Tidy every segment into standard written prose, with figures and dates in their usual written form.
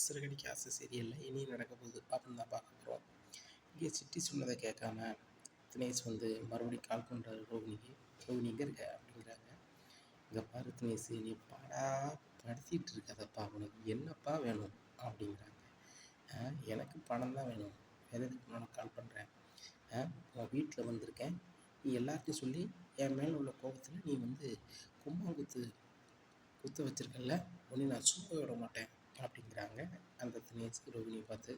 சிறகடிக்க ஆசை சரியில்லை, இனியும் நடக்க போகுது அப்படின்னு தான் பார்க்க போகிறோம். இங்கே சிட்டி சொன்னதை கேட்காம தினேஷ் மறுபடியும் கால் பண்ணுறாரு ரோகிணிக்கு. ரோகிணி எங்கே இருக்க அப்படிங்கிறாங்க. இங்கே பாரு தினேஷ், நீ பாடா படுத்திட்டு இருக்காதப்பா, உனக்கு என்னப்பா வேணும் அப்படிங்கிறாங்க. எனக்கு பணம் தான் வேணும், வேறு எதுக்கு நான் கால் பண்ணுறேன்? உன் வீட்டில் வந்திருக்கேன், நீ எல்லார்ட்டையும் சொல்லி என் மேலே உள்ள கோபத்தில் நீ கும்மாங்குத்து குத்த வச்சிருக்கல, உன்னை நான் சும்மா விட மாட்டேன் அப்படிங்கிறாங்க. அந்த தினேஷ் ரோகிணியை பார்த்து.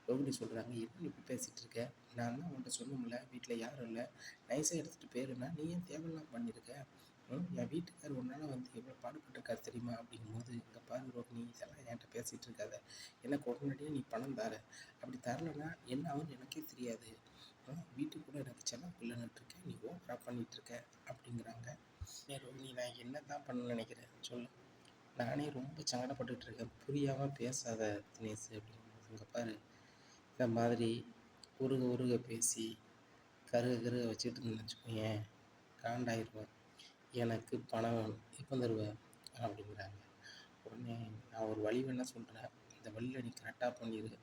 ரோகிணி சொல்கிறாங்க, என்ன இப்படி பேசிகிட்டு இருக்க? நான் தான் உன்கிட்ட சொன்னோம்ல, வீட்டில் யாரும் இல்லை, நைஸாக எடுத்துகிட்டு போயிருந்தா நீ ஏன் தேவையெல்லாம் பண்ணியிருக்க? என் வீட்டுக்கார் உன்னால் எவ்வளோ பாடுபட்டிருக்காரு தெரியுமா அப்படிங்கும்போது, இங்கே பாரு ரோகிணி, இதெல்லாம் என்கிட்ட பேசிகிட்டு இருக்காத, எனக்கு உடனடியாக நீ பணம் தர, அப்படி தரலைன்னா என்ன ஆகும்னு எனக்கே தெரியாது. வீட்டுக்கு கூட எனக்கு செலவு இல்லைன்னுட்டுருக்கேன், நீ ஓவராக பண்ணிகிட்ருக்க அப்படிங்கிறாங்க. ரோகிணி, நான் என்ன தான் பண்ண நினைக்கிறேன் சொல்லு, நானே ரொம்ப சங்கடப்பட்டுட்டு இருக்கேன், புரியாமல் பேசாத தினேஷ் அப்படிங்கும்போது, இங்கே பாரு, இந்த மாதிரி உருக பேசி கருக வச்சுட்டு இருந்தேன்னு வச்சுக்கோயேன், காண்டாயிருவேன், எனக்கு பணம் வேணும், எப்போ தருவேன் அப்படிங்கிறாங்க. உடனே நான் ஒரு வழி வேணா சொல்கிறேன், இந்த வழியில் நீ கரெக்டாக பண்ணிடு.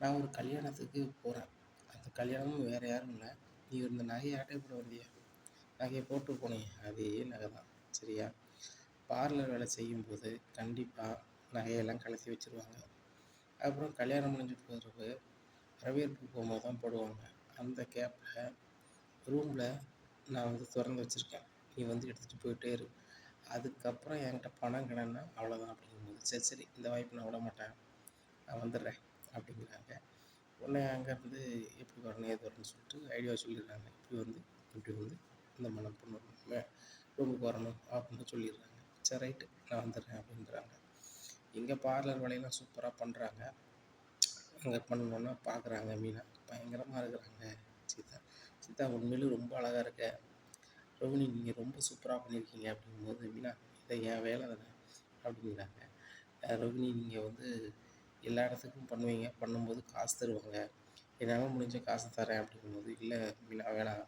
நான் ஒரு கல்யாணத்துக்கு போகிறேன், அந்த கல்யாணமும் வேறு யாரும் இல்லை, நீ இந்த நகையை ஆட்டை போட வந்திய, நகையை போட்டு போனேன் அதே நகை தான், சரியா? பார்லர் வேலை செய்யும்போது கண்டிப்பாக நகையெல்லாம் கலத்தி வச்சுருவாங்க. அப்புறம் கல்யாணம் முடிஞ்சு போகிறப்ப வரவேற்பு போகும்போது தான் போடுவாங்க. அந்த கேப்பில் ரூமில் நான் திறந்து வச்சுருக்கேன், நீ எடுத்துகிட்டு போயிட்டே இரு, அதுக்கப்புறம் என்கிட்ட பணம் கிடன்னா அவ்வளோதான் அப்படிங்கும்போது, சரி இந்த வாய்ப்பு நான் விட மாட்டேன், நான் வந்துடுறேன் அப்படிங்கிறாங்க. உடனே அங்கேருந்து எப்படி வரணும் ஏது வரணும்னு சொல்லிட்டு ஐடியா சொல்லிடுறாங்க. இப்படி இந்த பொண்ணு ரூமுக்கு வரணும் அப்படின்னு சொல்லிடுறாங்க. சரி ரைட்டு, நான் வந்துடுறேன் அப்படின்றாங்க. இங்கே பார்லர் வேலையெல்லாம் சூப்பராக பண்ணுறாங்க. அங்கே பண்ணோன்னா பார்க்குறாங்க மீனா, பயங்கரமாக இருக்கிறாங்க. சீதா உண்மையிலும் ரொம்ப அழகாக இருக்க, ரோகிணி நீங்கள் ரொம்ப சூப்பராக பண்ணியிருக்கீங்க அப்படிங்கும்போது, மீனா இதை என் வேலை தானே அப்படிங்கிறாங்க. ரோகிணி நீங்கள் எல்லா இடத்துக்கும் பண்ணுவீங்க, பண்ணும்போது காசு தருவாங்க, என்னால் முடிஞ்ச காசு தரேன் அப்படிங்கும்போது, இல்லை மீனா வேணாம்,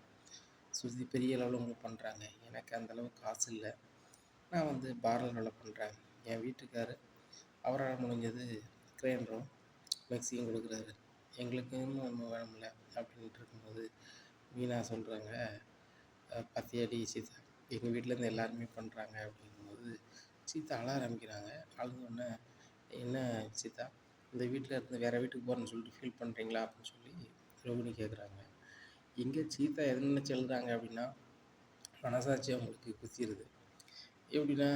சுருதி பெரிய அளவில் உங்களுக்கு பண்ணுறாங்க, எனக்கு அந்தளவுக்கு காசு இல்லை, நான் பார்லர் வேலை பண்ணுறேன், என் வீட்டுக்கார் அவரால் முடிஞ்சது கிரைண்டரும் மிக்சியும் கொடுக்குறாரு, எங்களுக்குன்னு ஒன்று வேணும்ல அப்படின்ட்டு இருக்கும்போது, மீனா சொல்கிறாங்க, பத்தியாடி சீதா, எங்கள் வீட்டிலேருந்து எல்லாருமே பண்ணுறாங்க அப்படிங்கும்போது, சீதா அழ ஆரம்பிக்கிறாங்க. அழுதோடனே, என்ன சீதா, இந்த வீட்டில் இருந்து வேறு வீட்டுக்கு போகிறேன்னு சொல்லிட்டு ஃபீல் பண்ணுறீங்களா அப்படின்னு சொல்லி ரோகிணி கேட்குறாங்க. இங்கே சீதா எது நினச்சி எழுதுறாங்க அப்படின்னா, மனசாட்சி அவங்களுக்கு குத்திடுது. எப்படின்னா,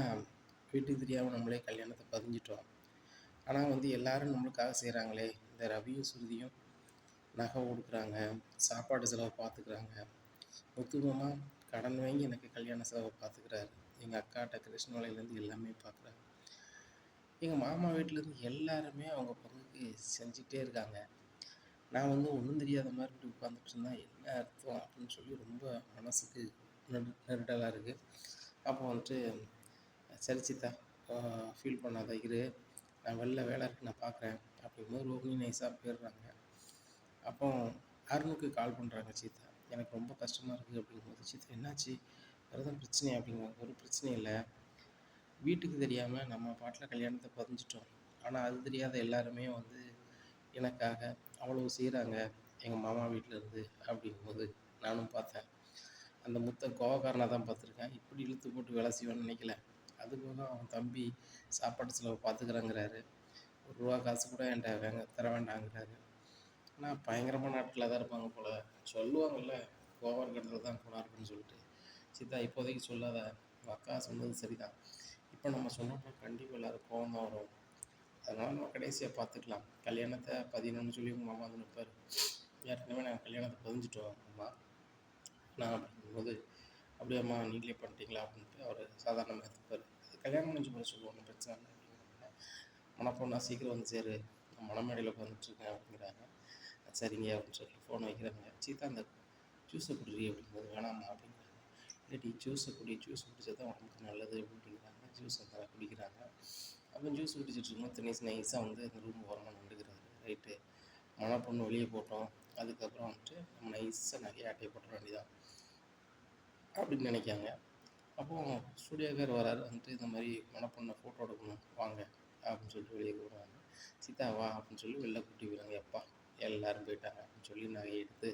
வீட்டுக்கு தெரியாமல் நம்மளே கல்யாணத்தை பதிஞ்சிட்டோம், ஆனால் எல்லோரும் நம்மளுக்காக செய்கிறாங்களே, இந்த ரவியும் சுருதியும் நகை கொடுக்குறாங்க, சாப்பாடு செலவை பார்த்துக்கிறாங்க, முத்துமாமா கடன் வாங்கி எனக்கு கல்யாண செலவை பார்த்துக்கிறாரு, எங்கள் அக்காட்ட கிருஷ்ணமலையிலேருந்து எல்லாமே பார்க்குறாரு, எங்கள் மாமா வீட்டிலேருந்து எல்லாருமே அவங்க பங்குக்கு செஞ்சுக்கிட்டே இருக்காங்க, நான் ஒன்றும் தெரியாத மாதிரி இப்படி உட்காந்துட்டு இருந்தால் என்ன அர்த்தம் அப்படின்னு சொல்லி ரொம்ப மனசுக்கு நெருடலாக இருக்குது. அப்போ சரி சீதா, ஃபீல் பண்ணாத இரு, நான் வெளில வேலை இருக்குது நான் பார்க்குறேன் அப்படிங்கும்போது ரோகிணி நைஸாக போயிடுறாங்க. அப்போ அருணுக்கு கால் பண்ணுறாங்க சீதா, எனக்கு ரொம்ப கஷ்டமாக இருக்குது அப்படிங்கும்போது, சீதா என்னாச்சு, வேறு பிரச்சனை அப்படிங்குவாங்க. ஒரு பிரச்சனையும் இல்லை, வீட்டுக்கு தெரியாமல் நம்ம பாட்டில் கல்யாணத்தை பதிஞ்சிட்டோம், ஆனால் அது தெரியாத எல்லாருமே எனக்காக அவ்வளோ செய்கிறாங்க எங்கள் மாமா வீட்டிலேருந்து அப்படிங்கும்போது, நானும் பார்த்தேன், அந்த முத்தை கோவக்காரனாக தான் பார்த்துருக்கேன், இப்படி இழுத்து போட்டு வேலை செய்வேன்னு நினைக்கல, அதுபோக அவன் தம்பி சாப்பாட்டு செலவை பார்த்துக்கிறாங்கிறாரு, ஒரு ரூபா காசு கூட என்கிட்ட தர வேண்டாங்கிறாரு, ஆனால் பயங்கரமான நாட்களாக தான் இருப்பாங்க போல், சொல்லுவாங்கள்ல கோவம் இருக்கிறதுல தான் போனார் அப்படின்னு சொல்லிட்டு. சீதா இப்போதைக்கு சொல்லாத, உங்கள் அக்கா சொன்னது சரிதான், இப்போ நம்ம சொன்னோம்னா கண்டிப்பாக எல்லோரும் கோவம் தான் வரும், அதனால் நம்ம கடைசியாக பார்த்துக்கலாம், கல்யாணத்தை பதினொன்று சொல்லி உங்கள் மாமா நிற்பார், ஏற்கனவே நாங்கள் கல்யாணத்தை பதிஞ்சிட்டோம் அம்மா நான் அப்படிங்கும்போது, அப்படியேம்மா நீங்களே பண்ணிட்டீங்களா அப்படின்ட்டு அவர் சாதாரணமாக எடுத்துப்பார், அது கல்யாணம் முடிஞ்சு போய் சொல்லுவோம், ஒன்றும் பிரச்சனை இல்லை அப்படிங்கிறாங்க. மணப்பொண்ணா சீக்கிரம் சேரு, நான் மணமேடையில் உட்காந்துட்ருக்கேன் அப்படிங்கிறாங்க. சரிங்க அப்படின்னு சொல்லி ஃபோன் வைக்கிறாங்க. சீதா அந்த ஜூஸை குடிறி அப்படிங்கும்போது, வேணாம்மா அப்படிங்கிறாங்க. இல்லாட்டி ஜூஸை குடிச்சா தான் உடம்புக்கு நல்லது அப்படிங்கிறாங்க. ஜூஸ் குடிக்கிறாங்க. அப்போ ஜூஸ் குடிச்சிட்டு இருக்கும்போது தினேஷ் நைஸாக அந்த ரூம் ஓரமாக நின்றுக்கிறாரு. ரைட்டு, மணப்பொண்ணு வெளியே போட்டோம், அதுக்கப்புறம் நம்ம நைஸாக நகையை ஆட்டையை போட்டுற வேண்டியதான் அப்படின்னு நினைக்காங்க. அப்போது ஸ்டூடியோக்கார் வராரு, இந்த மாதிரி மணப்பொண்ணை ஃபோட்டோ எடுக்கணும் வாங்க அப்படின்னு சொல்லிட்டு வெளியே கூப்பிடுவாங்க. சீதா வா அப்படின்னு சொல்லி வெளில கூட்டி போயிடுவாங்க. எப்பா எல்லாரும் போயிட்டாங்க அப்படின்னு சொல்லி நகையை எடுத்து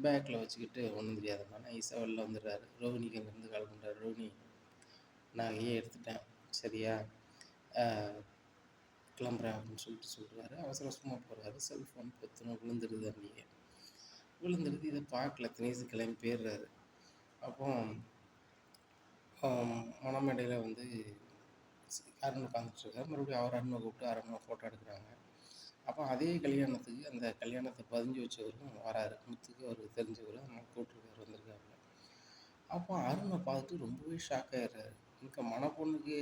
பேக்கில் வச்சுக்கிட்டு ஒன்றும் தெரியாதம்மா நைஸாக வெளில வந்துடுறாரு. ரோஹிணிக்கு அங்கேருந்து கால் பண்ணுறாரு. ரோஹிணி நகையே எடுத்துட்டேன் சரியா, கிளம்புறேன் அப்படின்னு சொல்லிட்டு சொல்கிறாரு. அவசர அவசரமாக போகிறாரு. செல்ஃபோன் பொத்துன்னு விழுந்துடுது. அன்றைக்கி விழுந்துடுது. இதை பார்க்கல. தினேஷ் கிளம்பி போயிடுறாரு. அப்போ மணமேடையில் வந்து அருண் உட்காந்துட்ருக்காரு. மறுபடியும் அவர் அருணை கூப்பிட்டு அருணை ஃபோட்டோ எடுக்கிறாங்க. அப்போ அதே கல்யாணத்துக்கு அந்த கல்யாணத்தை பதிஞ்சு வச்சவரும் வராரு. முத்துக்கு அவருக்கு தெரிஞ்சவர், அதனால் கூப்பிட்ருக்காரு, வந்திருக்காரு. அப்போ அருணை பார்த்துட்டு ரொம்பவே ஷாக் ஆகிடுறாரு. இங்கே மணப்பொண்ணுக்கு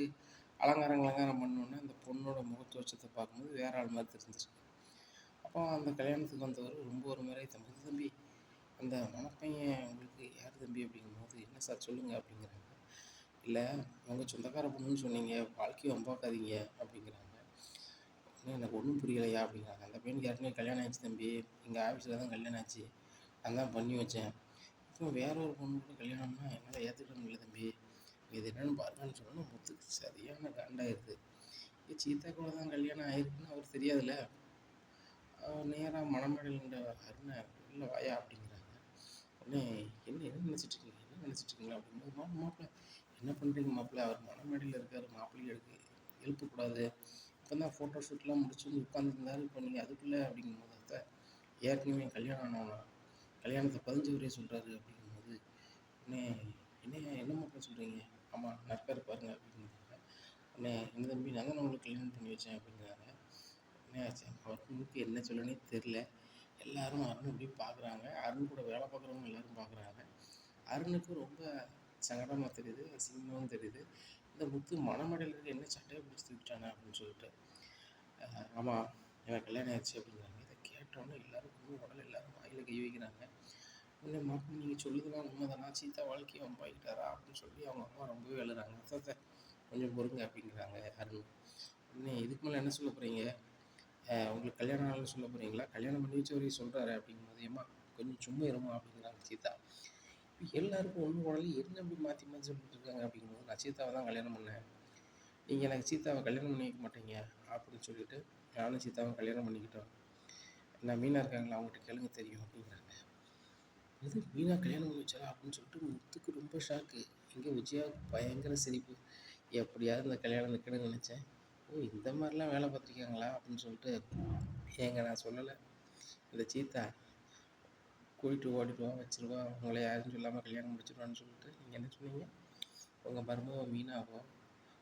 அலங்காரம் பண்ணோன்னே அந்த பொண்ணோட முகத்தோற்றத்தை பார்க்கும்போது வேற ஆள் மாதிரி தெரிஞ்சிச்சு. அப்போ அந்த கல்யாணத்துக்கு வந்தவர் ரொம்ப ஒரு மாதிரி தம்பி அந்த மணப்பையன் உங்களுக்கு யார் தம்பி அப்படிங்கும்போது, என்ன சார் சொல்லுங்கள் அப்படிங்கிறாங்க. இல்லை உங்கள் சொந்தக்கார பொண்ணுன்னு சொன்னீங்க, வாழ்க்கையை வம்பாக்காதீங்க அப்படிங்கிறாங்க. எனக்கு ஒன்றும் புரியலையா அப்படிங்கிறாங்க. அந்த பையனுக்கு ஏற்கனவே கல்யாணம் ஆச்சு தம்பி, எங்கள் ஆஃபீஸில் தான் கல்யாணம் ஆச்சு, நான் தான் பண்ணி வச்சேன். இப்போ வேற ஒரு பொண்ணு கூட கல்யாணம்னா என்னால் ஏற்றுக்கிட முடியல தம்பி, இது என்னென்னு பாருங்கன்னு சொன்னோன்னா முத்துக்கு சரியான காண்டாயிருது. சீதா கூட தான் கல்யாணம் ஆயிருக்குன்னு அவர் தெரியாதுல்ல. நேராக மணமேடையில் அருணை இல்லை வாயா அப்படிங்கிறாங்க. உடனே என்ன நினச்சிட்ருக்கீங்களா அப்படிங்கும்போது, மாப்பிள்ளை என்ன பண்ணுறீங்க மாப்பிள்ளை, அவர் மணமேடையில் இருக்கார், மாப்பிள்ளையை எழுப்பக்கூடாது, இப்போ தான் ஃபோட்டோ ஷூட்லாம் முடிச்சு வந்து உட்காந்துருந்தாரு, இப்போ நீங்கள் அதுக்குள்ளே அப்படிங்கும்போது அத்தை ஏற்கனவே கல்யாணம் ஆனவனா, கல்யாணத்தை பதிஞ்சவரே சொல்கிறாரு அப்படிங்கும்போது, உடனே என்ன மாப்பிள்ளை சொல்கிறீங்க, ஆமாம் நற்காரு பாருங்கள் அப்படிங்கிறாங்க. உடனே என்ன தம்பி நான் தான் உங்களுக்கு கல்யாணம் பண்ணி வச்சேன் அப்படிங்கிறாங்க. உடனே அவருக்கு என்ன சொல்லனே தெரில. எல்லாரும் அருண் இப்படி பார்க்குறாங்க. அருண் கூட வேலை பார்க்குறவங்க எல்லோரும் பார்க்குறாங்க. அருணுக்கு ரொம்ப சங்கடமாக தெரியுது, அசிங்கமாகவும் தெரியுது. இந்த முத்து மணமேடையில் இருக்க என்ன சட்டையை பிடிச்சி தூக்கிட்டானே அப்படின்னு சொல்லிட்டு. ஆமாம் எனக்கு கல்யாணம் ஆயிடுச்சு அப்படிங்கிறாங்க. இதை கேட்டோன்னே எல்லோரும் உடல் எல்லோரும் வாயில் கை வைக்கிறாங்க. உடனே மாப்பிள்ளை நீங்கள் சொல்லுதெல்லாம் உண்மைதானா, சீதா வாழ்க்கையை வம்பாக்கிட்டாரா அப்படின்னு சொல்லி அவங்க அம்மா ரொம்பவே எழுதுறாங்க. அத்தை கொஞ்சம் பொறுங்க அப்படிங்கிறாங்க அருண். உடனே இதுக்கு மேலே என்ன சொல்ல போகிறீங்க, உங்களுக்கு கல்யாணம் ஆகலன்னு சொல்ல போகிறீங்களா, கல்யாணம் பண்ணி வச்சவரையும் சொல்கிறாரு அப்படிங்கும்போது, ஏம்மா கொஞ்சம் சும்மா இருமா அப்படிங்கிறாங்க சீதா. எல்லாருக்கும் ஒன்று உடனே என்ன அப்படி மாற்றி மாற்றி சொல்லிட்டு இருக்காங்க அப்படிங்கும்போது, நான் சீதாவை தான் கல்யாணம் பண்ணேன், நீங்கள் எனக்கு சீதாவை கல்யாணம் பண்ணி வைக்க மாட்டீங்க அப்படின்னு சொல்லிட்டு நானும் சீதாவை கல்யாணம் பண்ணிக்கிட்டோம், நான் மீனா இருக்காங்களா அவங்ககிட்ட கேளுங்க தெரியும் அப்படிங்கிறாங்க. இது மீனா கல்யாணம் பண்ணி வச்சாரா அப்படின்னு சொல்லிட்டு முத்துக்கு ரொம்ப ஷாக்கு. இங்கே விஜயாவுக்கு பயங்கர சிரிப்பு. எப்படியாவது இந்த கல்யாணம் நிற்கணும்னு நினச்சேன், ஓ இந்த மாதிரிலாம் வேலை பார்த்துருக்காங்களா அப்படின்னு சொல்லிட்டு, ஏங்க நான் சொல்லலை, இந்த சீதா கூட்டிட்டு ஓடிடுவா வச்சிருவா, உங்களை யாரும் சொல்லாமல் கல்யாணம் முடிச்சிடுவான்னு சொல்லிட்டு நீங்கள் என்ன சொன்னீங்க, உங்கள் மருமக மீனாவோ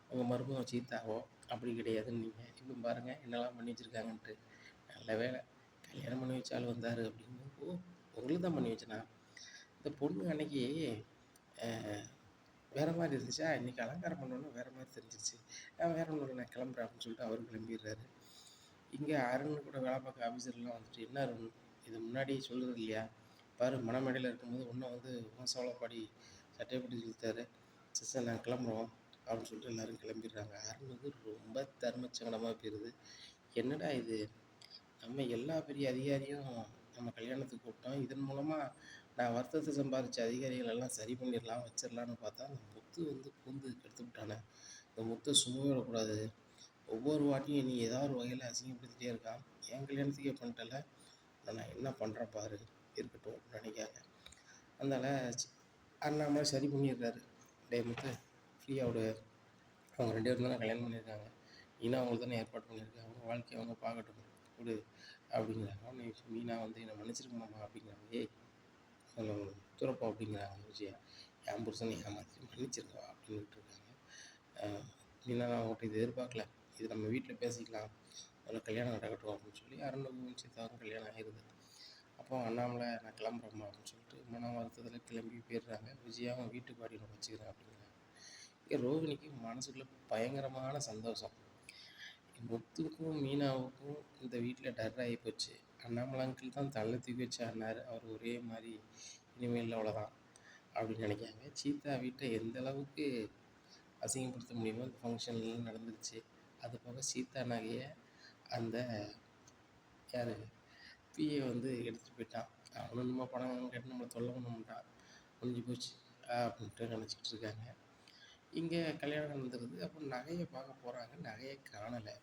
உங்கள் மருமக சீதாவோ அப்படி கிடையாதுன்னு நீங்கள் இப்போ பாருங்கள் என்னெல்லாம் பண்ணி வச்சுருக்காங்கன்ட்டு. நல்ல வேலை கல்யாணம் பண்ணி வச்ச ஆள் வந்தார் அப்படின்னு. ஓ உங்களுக்கு தான் பண்ணி வச்சேனா, இந்த பொண்ணு அன்னைக்கு வேறு மாதிரி இருந்துச்சா, இன்றைக்கி அலங்காரம் பண்ணோன்னா வேறு மாதிரி தெரிஞ்சிச்சு, வேறு ஒன்று நான் கிளம்புறேன் அப்படின்னு சொல்லிட்டு அவர் கிளம்பிடுறாரு. இங்கே அருண் கூட வேலை பார்க்க ஆஃபீஸர்லாம் வந்துட்டு, என்ன அருண் இது முன்னாடி சொல்கிறது இல்லையா, பாரு மணமேடையில் இருக்கும்போது ஒன்றை வந்து சோளப்பாடி சட்டையை பிடிச்சி இழுத்தாரு, சிஸ்டர் நாங்கள் கிளம்புறோம் அப்படின்னு சொல்லிட்டு எல்லோரும் கிளம்பிடுறாங்க. அருண் வந்து ரொம்ப தர்மச்சங்கடமாக போயிடுது. என்னடா இது, நம்ம எல்லா பெரிய அதிகாரியும் நம்ம கல்யாணத்துக்கு கூப்பிட்டோம், இதன் மூலமாக நான் வருத்தத்தை சம்பாதிச்ச அதிகாரிகள் எல்லாம் சரி பண்ணிடலாம் வச்சிடலான்னு பார்த்தா அந்த முத்து வந்து பூந்து கெடுத்து விட்டானே, இந்த முத்தை சும்மா விடக்கூடாது, ஒவ்வொரு வாட்டியும் நீ ஏதாவது ஒரு வகையில் அசிங்கப்படுத்திகிட்டே இருக்கான், என் கல்யாணத்துக்கே பண்ணிட்டல, நான் என்ன பண்ணுறேன் பாரு இருக்கட்டும் நினைக்காங்க. அதனால் அண்ணாமலை சரி பண்ணிடுறாரு, டே முத்து ஃப்ரீயாக விடு, அவங்க 2 பேரும் தானே கல்யாணம் பண்ணியிருக்காங்க, மீனா அவங்களுக்கு தானே ஏற்பாடு பண்ணியிருக்காங்க, அவங்க வாழ்க்கையை அவங்க பார்க்கட்டும் விடு அப்படிங்கிறாங்க. அவனை மீனா வந்து என்னை மன்னிச்சிருக்கமாம்மா அப்படிங்கிறாங்க. ஏய் துறப்போம் அப்படிங்கிறாங்க விஜயா, என் புருஷனை ஏமாற்றி மன்னிச்சிருக்கா அப்படின்ட்டு இருக்காங்க. மீனா நான் அவங்கள்ட்ட இது எதிர்பார்க்கல, இது நம்ம வீட்டில் பேசிக்கலாம், அதில் கல்யாணம் நடக்கட்டும் அப்படின்னு சொல்லி அருணும் சீதாவும் கல்யாணம் ஆகிடுது. அப்போ அண்ணாமலை நான் கிளம்புறோம்மா அப்படின்னு சொல்லிட்டு மன வருத்தத்தில் கிளம்பி போயிடுறாங்க. விஜயாவும் வீட்டுக்கு வாடி நான் வச்சுக்கிறேன் அப்படிங்கிறாங்க. இங்கே ரோகிணிக்கு மனசுக்குள்ளே பயங்கரமான சந்தோஷம். முத்துக்கும் மீனாவுக்கும் இந்த வீட்டில் டர் ஆகி போச்சு. அண்ணாமலை அங்கிள் தான் தலை தூக்கி வச்சு ஆடினார், அவர் ஒரே மாதிரி இனிமேல் அவ்வளோதான் அப்படின்னு நினைக்காங்க. சீதா வீட்டை எந்த அளவுக்கு அசிங்கப்படுத்த முடியுமோ அந்த ஃபங்க்ஷன்லாம் நடந்துருச்சு. அது போக சீதா நகையை அந்த யார் பிஏ வந்து எடுத்துகிட்டு போயிட்டான், அவனு நம்ம பணம் கேட்டு நம்மளை தொல்லை பண்ண மாட்டான், முடிஞ்சு போச்சு அப்படின்ட்டு நினச்சிக்கிட்டு இருக்காங்க. இங்கே கல்யாணம் நடந்துருது. அப்போ நகையை பார்க்க போகிறாங்க, நகையை காணலை.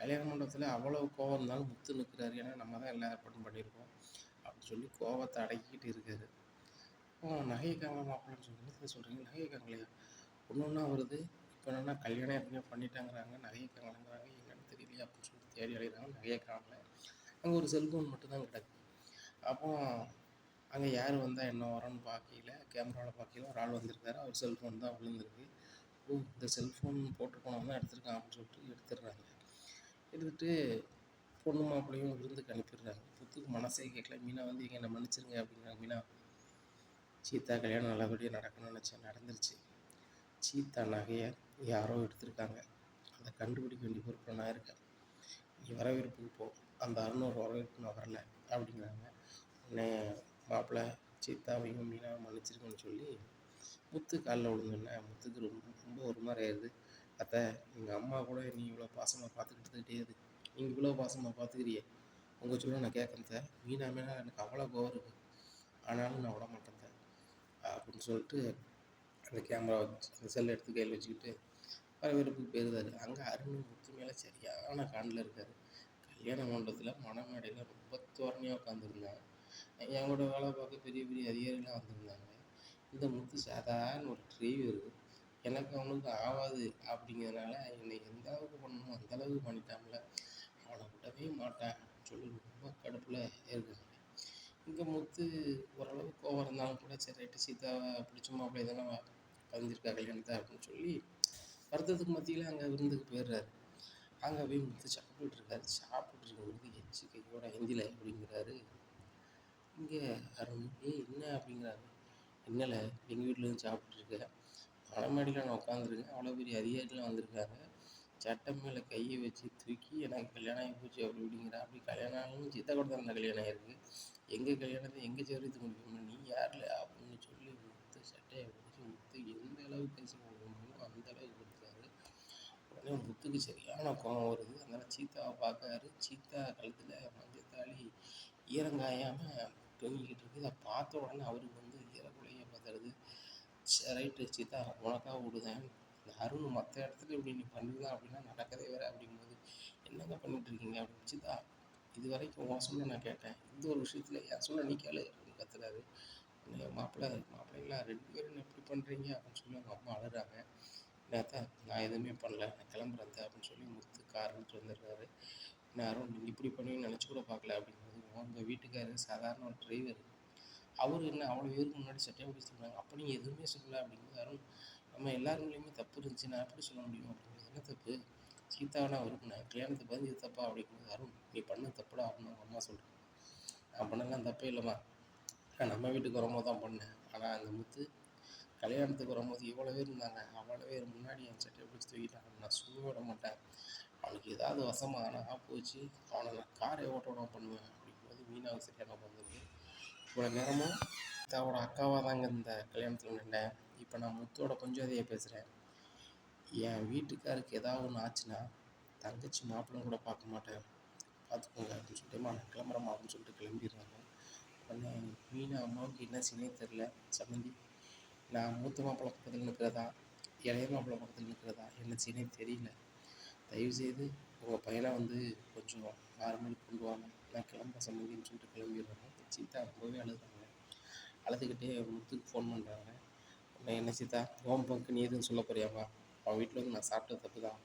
கல்யாண மண்டபத்தில் அவ்வளோ கோவம் இருந்தாலும் முத்து நிற்கிறாரு. ஏன்னா நம்ம தான் எல்லா ஏற்பாடும் பண்ணியிருக்கோம் அப்படின்னு சொல்லி கோவத்தை அடக்கிக்கிட்டு இருக்காரு. நகையை காணல மாப்பிள்ளன்னு சொல்லி என்ன சொல்கிறீங்க? நகையை காணலையா? ஒன்று ஒன்றா வருது. இப்போ என்னென்னா கல்யாணம் ஏற்கனவே பண்ணிட்டாங்கிறாங்க, நகையை காணலைங்கிறாங்க. என்னன்னு தெரியலையா அப்படின்னு சொல்லிட்டு தேடி அடைகிறாங்க. நகையை காணலை. அங்கே ஒரு செல்ஃபோன் மட்டும்தான் கிடக்கு. அப்போ அங்கே யார் வந்தால் என்ன வரோன்னு பார்க்கல, கேமராவில் பார்க்கல, ஒரு ஆள் வந்திருக்காரு. அவர் செல்ஃபோன் தான் விழுந்திருக்கு. இந்த செல்ஃபோன் போட்டு போனவங்க தான் எடுத்திருக்கான் அப்படின்னு சொல்லிட்டு எடுத்துடுறாங்க. எடுத்துகிட்டு பொண்ணு மாப்பிள்ளையும் விருந்துக்கு அனுப்பிடுறாங்க. புத்துக்கு மனசே கேட்கல. மீனா வந்து என்னை மன்னிச்சிருங்க அப்படிங்கிறாங்க. மீனா, சீதா கல்யாணம் நல்லபடியாக நடக்கணும்னு நினச்சேன், நடந்துருச்சு. சீதா நகையை யாரோ எடுத்திருக்காங்க. அதை கண்டுபிடிக்க வேண்டிய பொறுப்பில் நான் இருக்கேன். நீ வரவேற்புக்கு போ. அந்த அருணோர் வரவேற்பு நான் வரல அப்படிங்கிறாங்க. உடனே மாப்பிள்ளை சீதாவையும் மீனாவை மன்னிச்சிருக்குன்னு சொல்லி முத்து காலில் விழுந்தோடனே முத்துக்கு ரொம்ப ஒரு மாதிரி ஆயிடுது. அத்தை, எங்கள் அம்மா கூட நீ இவ்வளோ பாசமாக பார்த்துக்கிட்டு கிடையாது. நீங்கள் இவ்வளோ பாசமாக பார்த்துக்கிறியே, உங்கள் சொல்ல நான் கேட்குறேன். மீனா எனக்கு அவ்வளோ கோவம் இருக்குது, ஆனாலும் நான் விட மாட்டேன் அப்படின்னு சொல்லிட்டு அந்த கேமரா வச்சு அந்த செல்லை எடுத்து கையில் வச்சுக்கிட்டு வரவேற்புக்கு போயிருந்தாரு. அங்கே அருண் முத்து மேலே சரியான காண்டில் இருக்கார். கல்யாண மண்டபத்தில் மணமேடையில் ரொம்ப தோரணையாக உட்காந்துருந்தாங்க. என் கூட வேலை பார்க்க பெரிய பெரிய அதிகாரிகளாக வந்திருந்தாங்க. இந்த முத்து சாதாரண ஒரு டிரைவர், எனக்கு அவனுக்கு ஆகாது அப்படிங்கிறதுனால என்னை எந்த அளவுக்கு பண்ணணுமோ அந்த அளவுக்கு பண்ணிட்டாங்கள, அவனை விடவே மாட்டேன் சொல்லி ரொம்ப கடுப்பில் இருக்காங்க. இங்கே முத்து ஓரளவு கோவம் இருந்தாலும் கூட சரி ரைட்டு, சீதாவை பிடிச்ச மாப்பிள்ளை தானே பதிஞ்சிருக்கா கல்யாணத்தை அப்படின்னு சொல்லி வருத்தத்துக்கு மத்தியில் அங்கே விருந்துக்கு போயிடுறாரு. அங்கே போய் முத்து சாப்பிட்டுருக்காரு. சாப்பிட்டுருக்கும்போது எச்சு கையோட ஹிந்தியில் அப்படிங்கிறாரு. இங்கே அருண் என்ன அப்படிங்கிறாரு. என்னல, எங்கள் வீட்டில் இருந்து சாப்பிட்டுருக்க, மணமாடியில் நான் உட்காந்துருக்கேன், அவ்வளோ பெரிய அதிகாரிலாம் வந்திருக்காங்க, சட்டம் மேலே கையை வச்சு தூக்கி எனக்கு கல்யாணம் ஆகி போச்சு அப்படி இப்படிங்கிறா. அப்படி கல்யாணம் ஆகணும் சீதா கூட தான் கல்யாணம் ஆகிருக்கு, எங்கள் கல்யாணத்தை எங்கள் சேர்த்து முடிக்கணும், நீ யாரில் அப்படின்னு சொல்லி முத்து சட்டையை பிடிச்சி முத்து எந்த அளவுக்கு பேசி முடியுமோ அந்த அளவுக்கு கொடுத்தாரு. உடனே முத்துக்கு சரியான கோபம் வருது. அதனால் சீதாவை பார்க்காரு. சீதா கழுத்தில் மஞ்சத்தாளி ஈரங்காயாமல் தொங்கிக்கிட்டு இருக்குது. அதை பார்த்த உடனே அவருக்கு வந்து ஈரக்குலையை பார்த்துருது. ரைட்டு சீதா, உனக்காக விடுதேன், இந்த அருண் மற்ற இடத்துல இப்படி நீ பண்ணுதான் அப்படின்னா நடக்கதே வேறு அப்படிங்கும்போது என்னங்க பண்ணிட்டு இருக்கீங்க அப்படின்னு. சீதா, இது வரைக்கும் உன் சொல்ல நான் கேட்டேன், இந்த ஒரு விஷயத்தில் என் சொல்ல நீ கேளு அப்படின்னு கத்துறாரு. மாப்பிள்ளைங்களா 2 பேரும் எப்படி பண்ணுறீங்க அப்படின்னு சொல்லி அவங்க அம்மா அழுறாங்க. நேத்தா, நான் எதுவுமே பண்ணல, நான் கிளம்புறேன் அப்படின்னு சொல்லி முத்து கார் எடுத்துட்டு வந்துடுறாரு. அருண், நீங்கள் இப்படி பண்ணுவீங்கன்னு நினச்சி கூட பார்க்கல அப்படிங்கும்போது, உங்கள் வீட்டுக்காரர் சாதாரண ஒரு டிரைவர், அவர் என்ன அவ்வளோ பேருக்கு முன்னாடி சட்டையை பிடிச்சி சொன்னாங்க, அப்போ நீங்கள் எதுவுமே சொல்லலை அப்படிங்கும்போது, அருண், நம்ம எல்லாருமே தப்பு இருந்துச்சு, நான் எப்படி சொல்ல முடியும் அப்படிங்கும்போது, என்ன தப்பு, சீதாவனா விரும்பினேன், கல்யாணத்துக்கு பதில் இது தப்பா அப்படிங்கும்போது, அருண், நீ பண்ண தப்புடா அப்படின்னு அவங்க அம்மா சொல்கிறேன். நான் பண்ணலாம் தப்பே இல்லைம்மா, நான் நம்ம வீட்டுக்கு வரும்போது தான் பண்ணேன். ஆனால் அந்த முத்து கல்யாணத்துக்கு வரும்போது இவ்வளோ பேர் இருந்தாங்க, அவ்வளோ பேர் முன்னாடி என் சட்டையை பிடிச்சி தூக்கிட்டாங்க, நான் சும்மா விட மாட்டேன், அவனுக்கு ஏதாவது வசமாக நான் போச்சு, அவனை நான் காரை ஓட்ட விட பண்ணுவேன் அப்படிங்கும்போது மீனாவுக்கு சரியான வந்துருக்கு. இவ்வளோ நேரமும் அவனோட அக்காவாக தாங்க இந்த கல்யாணத்தில் நின்றேன், இப்போ நான் முத்தோட கொஞ்சம் அதையே பேசுகிறேன். என் வீட்டுக்காருக்கு ஏதாவது ஒன்று ஆச்சுன்னா தங்கச்சி மாப்பிள்ளை கூட பார்க்க மாட்டேன், பார்த்துக்கோங்க அப்படின்னு சொல்லிட்டு நான் கிளம்புறேம்மா அப்படின்னு சொல்லிட்டு கிளம்பிடுறாங்க. உடனே மீனா அம்மாவுக்கு என்ன சினே தெரில. சம்மந்தி, நான் மூத்த மாப்பிள்ளை பக்கத்தில் நிற்கிறதா இளைய மாப்பிள்ளை பக்கத்தில் நிற்கிறதா என்ன சீனே தெரியல, தயவுசெய்து உங்கள் பையனை வந்து கொஞ்சம் 6 மணிக்கு கொண்டு வாங்க, நான் கிளம்ப சம்மந்தின்னு சொல்லிட்டு கிளம்பிடுறாங்க. சீதா ரொம்பவே அழுதாங்க. அழுதுகிட்டே முத்துக்கு ஃபோன் பண்ணுறாங்க. உடனே என்ன சீதா, ஓம் பங்கு நீ எதுவும் சொல்ல போறியாம்மா, அவன் வீட்டில் வந்து நான் சாப்பிட்ட தப்பு தான்,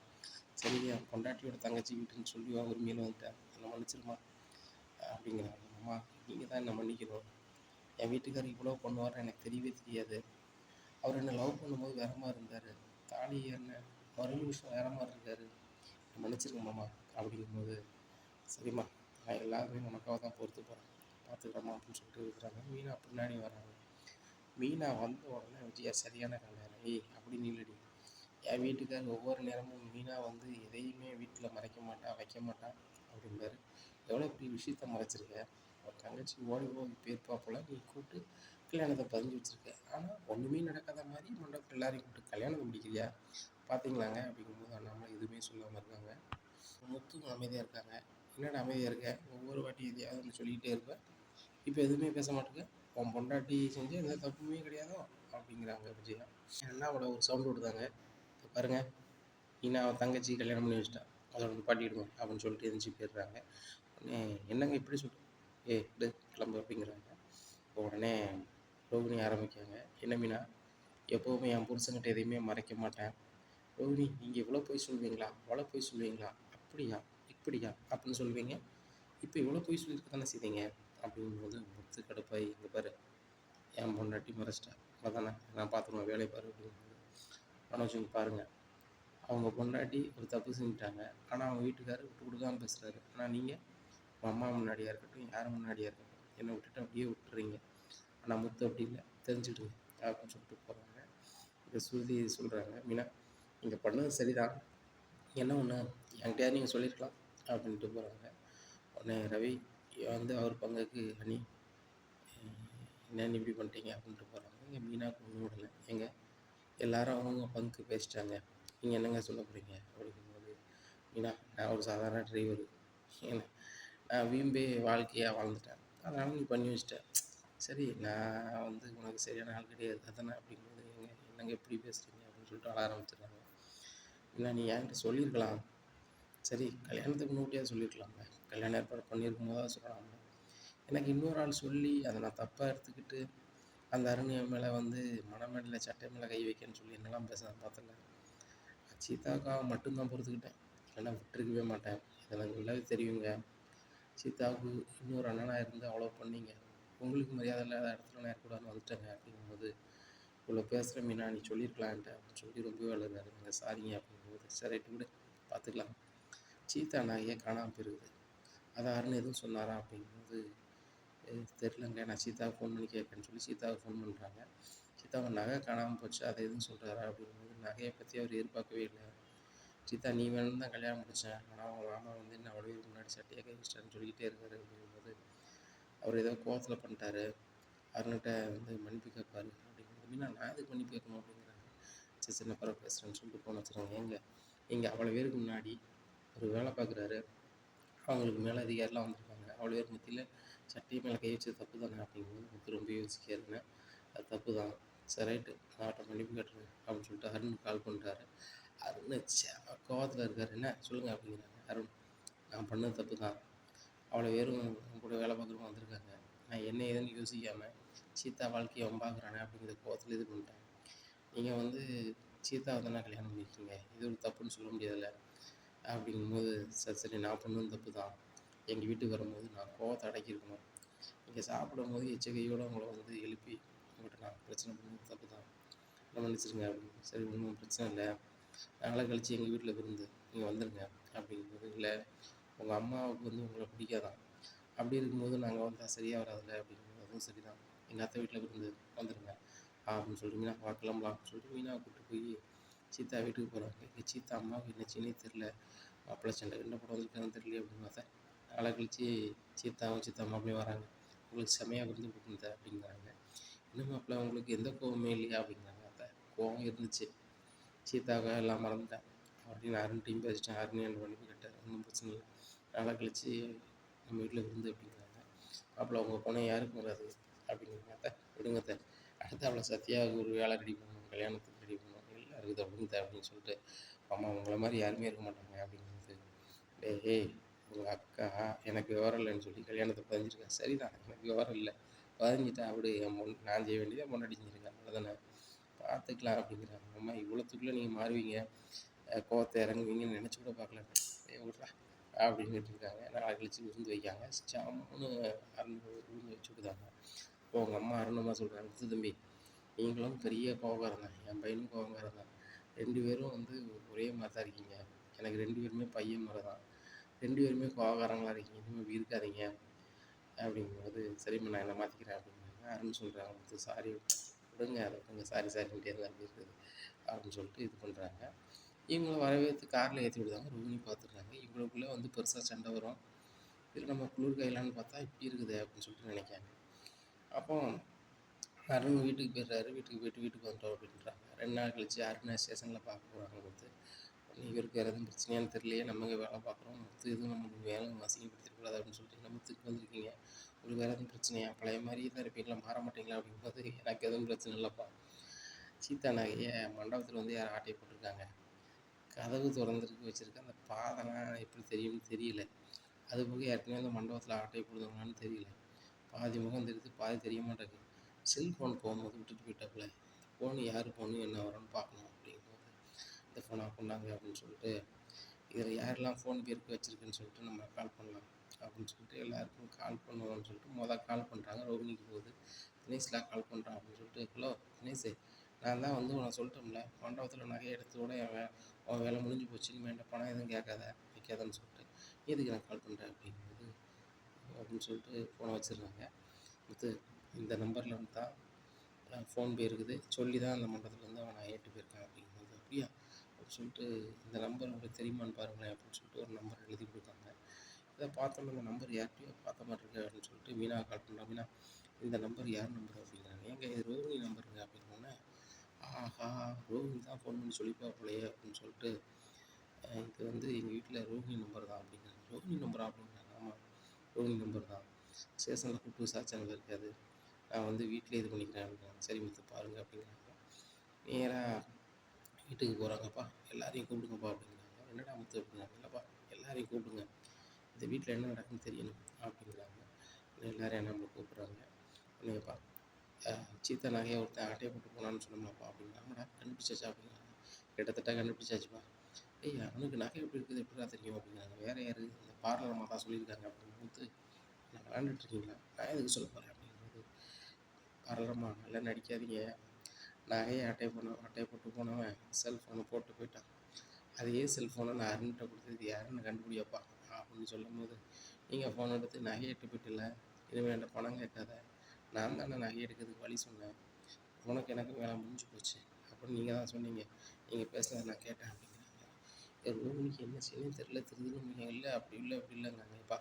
சரியா பொண்டாட்டியோட தங்கச்சி வீட்டுன்னு சொல்லி ஒரு மீன் வந்துட்டேன், என்னை மன்னிச்சிருமா அப்படிங்கிறாங்க. அம்மா, நீங்கள் தான் என்னை மன்னிக்கணும், என் வீட்டுக்காரர் இவ்வளோ பண்ணுவார்னு எனக்கு தெரியவே தெரியாது, அவர் என்னை லவ் பண்ணும்போது வேற மாதிரி இருந்தார், தாலி என்ன மறு நிமிஷம் வேற மாதிரி இருக்கார், மன்னிச்சிருங்க மாமா அப்படிங்கும்போது, சரிம்மா, நான் எல்லாருமே உனக்காக தான் பொறுத்து போகிறேன், பார்த்துக்கிறேம்மா அப்படின்னு சொல்லிட்டு இருக்கிறாங்க. மீனா பின்னாடி வராங்க. மீனா வந்த உடனே விஜயா சரியான கல்யாணம், அப்படி நீலடி, என் வீட்டுக்காரர் ஒவ்வொரு நேரமும் மீனா வந்து எதையுமே வீட்டில் மறைக்க மாட்டான் வைக்க மாட்டான் அப்படிம்பாரு, எவ்வளோ பெரிய விஷயத்த மறைச்சிருக்க, ஒரு தங்கச்சி ஓடி போய் போயிருப்பா போல், நீ கூப்பிட்டு கல்யாணத்தை பதிஞ்சு வச்சுருக்க, ஆனால் ஒன்றுமே நடக்காத மாதிரி மண்டபத்தில் எல்லாரையும் கூப்பிட்டு கல்யாணத்தை முடிக்கிறியா, பார்த்தீங்களாங்க அப்படிங்கும்போது அண்ணாமலை எதுவுமே சொல்லாமல் இருக்காங்க. முத்தும் அமைதியாக இருக்காங்க. என்னடா அமைதியாக இருக்க, ஒவ்வொரு வாட்டி எதையாவது சொல்லிக்கிட்டே இருப்பேன், இப்போ எதுவுமே பேச மாட்டேங்க, உன் பொண்டாட்டி செஞ்சு எந்த தப்புமே கிடையாதோ அப்படிங்கிறாங்க விஜயா. என்ன அவ்வளோ ஒரு சவுண்டு விடுதாங்க, பாருங்க நீனா அவன் தங்கச்சி கல்யாணம் பண்ணி வச்சுட்டான், அதோட நிப்பாட்டிடுங்க அப்படின்னு சொல்லிட்டு எந்திரிச்சு போயிடுறாங்க. உடனே என்னங்க இப்படி சொல்லிட்டு எடு கிளம்பு அப்படிங்கிறாங்க. உடனே ரோகிணி ஆரம்பிக்காங்க, என்ன மீனா எப்போவுமே என் புருஷன்கிட்ட எதையுமே மறைக்க மாட்டேன். ரோகிணி நீங்கள் இவ்வளோ போய் சொல்லுவீங்களா, அவ்வளோ போய் சொல்லுவீங்களா, அப்படியா இப்படியா அப்படின்னு சொல்லுவீங்க, இப்போ இவ்வளோ போய் சொல்லியிருக்க தானே செய்வீங்க அப்படிங்கும்போது முத்து கடுப்பாய், இங்கே பாரு என் பொண்டாட்டி மறைச்சிட்டா அதானே நான் பார்த்துருவேன் வேலையை பாரு அப்படிங்கும்போது மனோஜுங்க பாருங்கள், அவங்க பொண்டாட்டி ஒரு தப்பு செஞ்சுட்டாங்க, ஆனால் அவங்க வீட்டுக்காரர் விட்டு கொடுக்காமல் பேசுகிறாரு. ஆனால் நீங்கள் உங்கள் அம்மா முன்னாடியாக இருக்கட்டும் யார் முன்னாடியாக இருக்கட்டும் என்னை விட்டுட்டு அப்படியே விட்டுறீங்க. ஆனால் முத்து அப்படி இல்லை, தெரிஞ்சுக்கிடுங்க அப்படின்னு சொல்லிட்டு போகிறாங்க. இதை ஸ்ருதி சொல்கிறாங்க, மீனா நீங்கள் பண்ணது சரிதான், என்ன ஒன்று என்கிட்டயாவது நீங்கள் சொல்லியிருக்கலாம் அப்படின்ட்டு போகிறாங்க. உடனே ரவி வந்து அவர் பங்குக்கு அண்ணி என்னன்னு இப்படி பண்ணிட்டீங்க அப்படின்ட்டு போகிறாங்க. இங்கே மீனாவுக்கு ஒன்றும் விடலை, எங்க எல்லாரும் அவங்க பங்குக்கு பேசிட்டாங்க, நீங்கள் என்னங்க சொல்ல போகிறீங்க அப்படிங்கும்போது, மீனா நான் ஒரு சாதாரண டிரைவர், என்ன நான் வீம்பே வாழ்க்கையாக வாழ்ந்துட்டேன், அதனால் நீ பண்ணி வச்சிட்டேன், சரி நான் வந்து உனக்கு சரியான ஆள் கிடையாது அதானே அப்படிங்கும்போது, என்னங்க எப்படி பேசுகிறீங்க அப்படின்னு சொல்லிட்டு அழ ஆரம்பிச்சிடுறாங்க. இல்லை நீ என்கிட்ட சொல்லியிருக்கலாம், சரி கல்யாணத்துக்கு முன்னாடியாக சொல்லியிருக்கலாம்ல, கல்யாணம் ஏற்பாடு பண்ணியிருக்கும் போது தான் சொல்லலாம்ல, எனக்கு இன்னொரு ஆள் சொல்லி அதை நான் தப்பாக எடுத்துக்கிட்டு அந்த அருண் மேலே வந்து மனமேடையில் சட்டை மேலே கை வைக்கன்னு சொல்லி என்னெல்லாம் பேசுகிறேன் பார்த்தல, சீதாவுக்காக மட்டும்தான் பொறுத்துக்கிட்டேன், இல்லைன்னா விட்டுருக்கவே மாட்டேன், எனக்கு நல்லாவே தெரியுங்க, சீதாவுக்கு இன்னொரு அண்ணனாக இருந்து அவ்வளோ பண்ணீங்க, உங்களுக்கு மரியாதை இல்லாத இடத்துல நான் இருக்கக்கூடாதுன்னு வந்துட்டேங்க அப்படிங்கும்போது, இவ்வளோ பேசுகிற மீனா நீ சொல்லியிருக்கலான்ட்டு அப்படின்னு சொல்லி ரொம்ப வளர்றாரு, நீங்கள் சாரிங்க அப்படிங்கும்போது, சரி ரைட்டு விடு பார்த்துக்கலாம், சீதா நகையே காணாமல் போயிருக்குது, அதை அருண் எதுவும் சொன்னாரா அப்படிங்கும்போது, தெரிலங்க நான் சீதாவுக்கு ஃபோன் பண்ணி கேட்குறேன்னு சொல்லி சீதாவுக்கு ஃபோன் பண்ணுறாங்க. சீதாவை நகை காணாமல் போச்சு அதை எதுவும் சொல்கிறாரா அப்படிங்கும்போது, நகையை பற்றி அவர் எதிர்பார்க்கவே இல்லை, சீதா நீ வேணும்னு தான் கல்யாணம் முடித்தேன், ஆனால் அவங்க மாமா வந்து என்ன அவ்வளோ முன்னாடி சட்டையை கை வச்சிட்டான்னு சொல்லிக்கிட்டே இருக்காரு அப்படிங்கும்போது, அவர் ஏதோ கோவத்தில் பண்ணிட்டாரு, அருண்கிட்ட வந்து மன்னிப்பு கேட்பாரு அப்படிங்கும்போது, மீனா நான் எதுக்கு மன்னிப்பு கேட்கணும் அப்படிங்கிறாங்க. சரி சின்ன பரவ பேசுகிறேன்னு சொல்லிட்டு போன வச்சுருக்காங்க. எங்கள் அவ்வளோ பேருக்கு முன்னாடி ஒரு வேலை பார்க்குறாரு, அவங்களுக்கு மேலே அதிகாரிலாம் வந்திருக்காங்க, அவ்வளோ பேர் மத்தியில் சட்டை மேலே கை வச்சது தப்பு தானே அப்படிங்கும்போது முத்து ரொம்ப யோசிக்காருங்க, அது தப்பு தான், சரி ரைட்டு நான் அவர்கிட்ட மன்னிப்பு கேட்டுருங்க அப்படின்னு சொல்லிட்டு அருண் கால் பண்ணுறாரு. அருண் செம கோவத்தில் இருக்கார், என்ன சொல்லுங்கள் அப்படிங்கிறாங்க. அருண் நான் பண்ணது தப்பு தான், அவ்வளோ பேரும் கூட வேலை பார்க்குறவங்க வந்திருக்காங்க, நான் என்ன ஏதுன்னு யோசிக்காமல் சீதா வாழ்க்கையை வம்பாக்குறானே அப்படிங்கிற கோவத்தில் இது பண்ணிட்டேன், நீங்கள் வந்து சீதாவை தானே கல்யாணம் பண்ணியிருக்கீங்க, இது ஒரு தப்புன்னு சொல்ல முடியாதுல்ல அப்படிங்கும்போது, சரி சரி நான் பண்ணதும் தப்பு தான், எங்கள் வீட்டுக்கு வரும்போது நான் கோவத்தை அடக்கியிருக்கணும், நீங்கள் சாப்பிடும்போது எச்சரிக்கையோடு உங்களை வந்து எழுப்பி உங்கள்கிட்ட நான் பிரச்சனை பண்ணது தப்பு தான், என்ன மன்னிச்சிருங்க அப்படின்னு. சரி ஒன்றும் பிரச்சனை இல்லை, நாளை கழித்து எங்கள் வீட்டில் விருந்து நீங்கள் வந்துடுங்க அப்படிங்கும்போது, இல்லை உங்கள் அம்மாவுக்கு வந்து உங்களை பிடிக்காதான், அப்படி இருக்கும்போது நாங்கள் வந்தால் சரியாக வராதில்ல அப்படிங்கும்போது, அதுவும் சரி தான் எங்கள் அத்தை வீட்டில் விருந்து வந்துடுங்க அப்படின்னு சொல்லிட்டு மீனா கிளம்பலாம் அப்படின்னு சொல்லிட்டு மீனாவை கூப்பிட்டு போய் சீதா வீட்டுக்கு போகிறாங்க. எங்கள் சீதா அம்மாவுக்கு என்ன சின்னே தெரில, மாப்பிள்ளை சண்டை என்ன படம் வந்துருக்கான்னு தெரியல அப்படின்னு பார்த்தேன். நாளை கழிச்சு சீதாவும் சீதா மாப்பிள்ளையும் வராங்க, உங்களுக்கு செமையாக விருந்து கொடுக்குங்க அப்படிங்கிறாங்க. என்ன மாப்பிள்ளை உங்களுக்கு எந்த கோவமே இல்லையா அப்படிங்கிறாங்க. அத்தை கோவம் இருந்துச்சு, சீதாவுக்காக எல்லாம் மறந்துட்டேன் அப்படின்னு அருண்டையும் பேசிட்டேன், அருண் என்ன பண்ணி கேட்டார், ஒன்றும் பிரச்சனை இல்லை, நாளை கழிச்சு நம்ம வீட்டில் விருந்து அப்படிங்கிறாங்க. மாப்பிள்ளை உங்கள் பொண்ணை யாருக்கும் வராது அப்படிங்கிறாங்க. அத்தை விடுங்க அத்தை, அடுத்து அவளை சத்யாவுக்கு ஒரு வேலை ரெடி பண்ணணும், கல்யாணத்துக்கு ரெடி பண்ணணும், எல்லாம் இருக்குது விடுங்க அப்படின்னு சொல்லிட்டு, அம்மா உங்களை மாதிரி யாருமே இருக்க மாட்டாங்க அப்படிங்கும்போது, ஏய் உங்கள் அக்கா எனக்கு விவரம் இல்லைன்னு சொல்லி கல்யாணத்தை பதிஞ்சிருக்கேன், சரிதான் எனக்கு விவரம் இல்லை, பதிஞ்சிட்டா அப்படி என் நான் செய்ய வேண்டியதை முன்னாடி செஞ்சுருக்கேன் அவ்வளோதானே, பார்த்துக்கலாம் அப்படிங்கிறாங்க. அம்மா இவ்வளோத்துக்குள்ளே நீங்கள் மாறுவீங்க, கோவத்தை இறங்குவீங்கன்னு நினச்சி கூட பார்க்கல, விட்றா அப்படின்ட்டு இருக்காங்க. நாளை கழிச்சு விருந்து வைக்காங்க, சாமுன்னு அருண் விருந்து வச்சு விடுதாங்க. இப்போ உங்கள் அம்மா அருணம்மா சொல்கிறாங்க, முத்து தம்பி நீங்களும் பெரிய கோவக்காரன் தான், என் பையனும் கோவக்காரன் தான், 2 பேரும் வந்து ஒரே மாதிரி தான் இருக்கீங்க, எனக்கு 2 பேருமே பையன் மாதிரி தான், 2 பேருமே கோவக்காரங்களாக இருக்கீங்க, இனிமேல் இப்படி இருக்காதீங்க அப்படிங்கும்போது, சரிம்மா நான் என்ன மாற்றிக்கிறேன் அப்படிங்கிறாங்க. அருண் சொல்கிறாங்க, முத்து சாரி விடுங்க அதை கொஞ்சம் சாரி சாரின்ட்டே இருந்தால் அப்படி இருக்குது அப்படின்னு சொல்லிட்டு இது பண்ணுறாங்க. இவங்களை வரவேற்று காரில் ஏற்றி விடுதாங்க. ரோஹிணி பார்த்துடுறாங்க, இவங்களுக்குள்ளே வந்து பெருசாக சண்டை வரும், இதில் நம்ம குளிர் கையிலான்னு பார்த்தா இப்படி இருக்குது அப்படின்னு சொல்லிட்டு நினைக்காங்க. அப்போ அருண் வீட்டுக்கு போயிடுறாரு, வீட்டுக்கு போயிட்டு வீட்டுக்கு வந்துட்டோம் அப்படின்றாங்க. 2 நாள் கழிச்சு அருணை ஸ்டேஷனில் பார்க்க போகிறாங்க முத்து. இவருக்கு வேறு எதுவும் பிரச்சனையான்னு தெரியலையே, நம்ம இங்கே வேலை பார்க்குறோம், முத்து எதுவும் நம்ம வேலை அசிங்கப்படுத்திடக்கூடாது அப்படின்னு சொல்லிட்டு என்ன முத்துக்கு வந்திருக்கீங்க, உங்களுக்கு வேறு எதுவும் பிரச்சனையா, பழைய மாதிரியே தான் இருப்பீங்களா, மாற மாட்டீங்களா அப்படிங்கும்போது, எனக்கு எதுவும் பிரச்சனை இல்லைப்பா, சீதா நகையை மண்டபத்தில் வந்து யாரும் ஆட்டையை போட்டிருக்காங்க. கதவு திறந்துருக்கு வச்சுருக்க அந்த பாதெல்லாம் எப்படி தெரியும்னு தெரியல. அதுபோக ஏற்கனவே அந்த மண்டபத்தில் ஆட்டையை போடுவாங்களான்னு தெரியல. பாதி முகம் தெரியுது, பாதி தெரிய மாட்டேங்குது. செல்ஃபோன் போகும்போது விட்டுட்டு போயிட்டாப்புல. ஃபோனு யார் ஃபோனு என்ன வரும்னு பார்க்கணும் அப்படிங்கும்போது இந்த ஃபோனை கொண்டாங்க அப்படின்னு சொல்லிட்டு இதில் யாரெல்லாம் ஃபோன் பேருக்கு வச்சுருக்குன்னு சொல்லிட்டு நம்ம கால் பண்ணலாம் அப்படின்னு சொல்லிட்டு எல்லாருக்கும் கால் பண்ணுவோம்னு சொல்லிட்டு கால் பண்ணுறாங்க. ரோகிணிக்கு போகுது. தினேஷ்லாம் கால் பண்ணுறான் அப்படின்னு சொல்லிட்டு, ஹலோ தினேஷ், நான் தான் வந்து உனக்கு சொல்லிட்டோம்ல, மண்டபத்தில் நகையை எடுத்தோட உன் வேலை முடிஞ்சு போச்சு, இனிமேல் என்கிட்ட பணம் எதுவும் கேட்காத வைக்காதன்னு சொல்லிட்டு, எதுக்கு நான் கால் பண்ணுறேன் அப்படிங்கும்போது அப்படின்னு சொல்லிட்டு ஃபோனை வச்சிடுறாங்க. அடுத்து இந்த நம்பரில் வந்து தான் ஃபோன்பே இருக்குது, சொல்லி தான் அந்த மண்டபத்தில் வந்து அவன் ஏட்டு போயிருக்கான் அப்படிங்கும்போது, அப்படியா அப்படின்னு சொல்லிட்டு இந்த நம்பர் உங்களுக்கு தெரியுமான்னு பாருங்களேன் அப்படின்னு சொல்லிட்டு ஒரு நம்பர் எழுதி கொடுத்தாங்க. இதை பார்த்தோம்னா இந்த நம்பர் யார்கிட்டயோ பார்த்த மாதிரி இருக்கு அப்படின்னு சொல்லிட்டு மீனா கால் பண்ணுறோம். மீனா, இந்த நம்பர் யார் நம்பர் அப்படிங்கிறாங்க. ஏங்க இது ரோஹிணி நம்பருங்க அப்படின்னோடனே, ஆஹா ரோஹிணி தான் ஃபோன் பண்ணி சொல்லிப்பா போலையே அப்படின்னு சொல்லிட்டு, இது வந்து எங்கள் வீட்டில் ரோஹிணி நம்பர் தான் அப்படிங்கிறாங்க. ரோஹிணி நம்பரா அப்படிங்கிறாங்க. ஆமாம் ரோஹிணி நம்பர் தான், ஸ்டேஷனில் கூப்பிட்டு விசாரிச்சாங்க இருக்காது, நான் வந்து வீட்டிலே இது பண்ணிக்கிறேன் அப்படிங்கிறாங்க. சரி முத்து பாருங்கள் அப்படிங்கிறாங்க. நேராக வீட்டுக்கு போகிறாங்கப்பா, எல்லாரையும் கூப்பிடுங்கப்பா அப்படிங்கிறாங்க. என்னடா முத்து அப்படிங்கிறாங்க. இல்லைப்பா எல்லாரையும் கூப்பிடுங்க, இந்த வீட்டில் என்ன நடக்குன்னு தெரியணும் அப்படிங்கிறாங்க. எல்லோரும் நம்மளை கூப்பிட்றாங்க. இல்லைப்பா சீதா நகையை ஒருத்தன் ஆட்டையை போட்டு போனான்னு சொன்னோம்லப்பா அப்படிங்கிறாங்க. ஆமாடா கண்டுபிடிச்சாச்சா அப்படிங்கிறாங்க. கிட்டத்தட்ட கண்டுபிடிச்சாச்சுப்பா. ஏய் அவனுக்கு நகை எப்படி இருக்குது எப்படிடா தெரியும் அப்படிங்கிறாங்க. வேறு யார், இந்த பார்லர் அம்மா தான் சொல்லியிருக்காங்க அப்படிங்கும்போது, நான் விளாண்டுட்ருக்கீங்களா, நான் எதுக்கு சொல்ல போகிறேன் அப்படிங்கும்போது, பார்லர் அம்மா நல்லா நடிக்காதீங்க, நகையை ஆட்டையை போட்டு போனவன் செல்ஃபோனை போட்டு போயிட்டான், அதே செல்ஃபோனை நான் அருண்கிட்ட கொடுத்தது யாருன்னு கண்டுபிடியப்பா அப்படின்னு சொல்லும்போது, நீங்கள் ஃபோன் எடுத்து நகையை எட்டு போயிட்டில்ல, இனிமேல் என்கிட்ட பணம் கேட்காத, நான் தானே நகை எடுக்கிறதுக்கு வழி சொன்னேன், உனக்கு எனக்கு வேலை முடிஞ்சு போச்சு அப்படின்னு நீங்கள் தான் சொன்னீங்க, நீங்கள் பேசுனதை நான் கேட்டேன் அப்படிங்கிறாங்க. ரோஹிணிக்கு என்ன செய்யணும்னு தெரில, திருதுன்னு இல்லை அப்படி இல்லை அப்படி இல்லைங்காங்கப்பா,